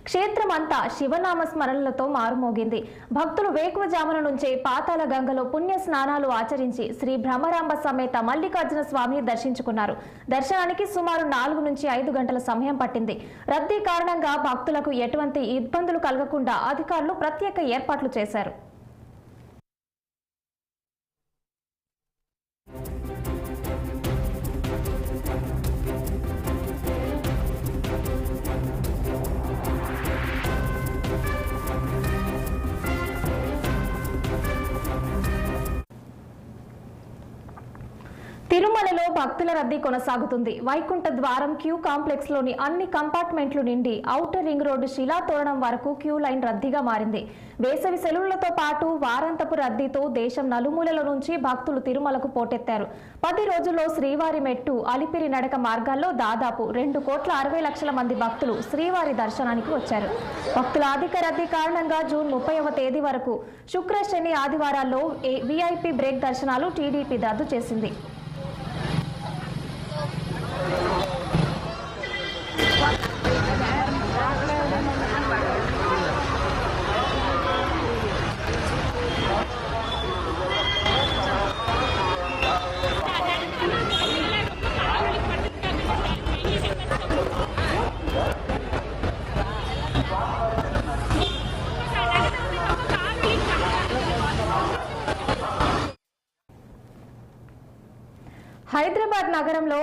క్షేత్రం అంతా శివనామ స్మరణలతో మారుమోగింది. భక్తులు వేకువజామున నుంచే పాతాళ గంగలో పుణ్య స్నానాలు ఆచరించి శ్రీ బ్రహ్మరాంబ సమేత మల్లికార్జున స్వామిని దర్శించుకున్నారు. దర్శనానికి సుమారు 4 నుంచి 5 గంటల సమయం పట్టింది. రద్దీ కారణంగా భక్తులకు ఎటువంటి ఇబ్బందులు కలగకుండా అధికారులు ప్రత్యేక ఏర్పాట్లు చేశారు. తిరుమలలో భక్తుల రద్దీ కొనసాగుతుంది. వైకుంఠ ద్వారం క్యూ కాంప్లెక్స్ లోని అన్ని కంపార్ట్మెంట్లు నిండి ఔటర్ రింగ్ రోడ్డు శిలాతోరణం వరకు క్యూ లైన్ రద్దీగా మారింది. వేసవి సెలవులతో పాటు వారాంతపు రద్దీతో దేశం నలుమూలల నుంచి భక్తులు తిరుమలకు పోటెత్తారు. 10 రోజుల్లో శ్రీవారి మెట్టు, అలిపిరి నడక మార్గాల్లో దాదాపు 2,60,00,000 మంది భక్తులు శ్రీవారి దర్శనానికి వచ్చారు. భక్తుల అధిక రద్దీ కారణంగా జూన్ 30వ తేదీ వరకు శుక్ర, శని, ఆదివారాల్లో VIP బ్రేక్ దర్శనాలు టీడీపీ రద్దు చేసింది. హైదరాబాద్ నగరంలో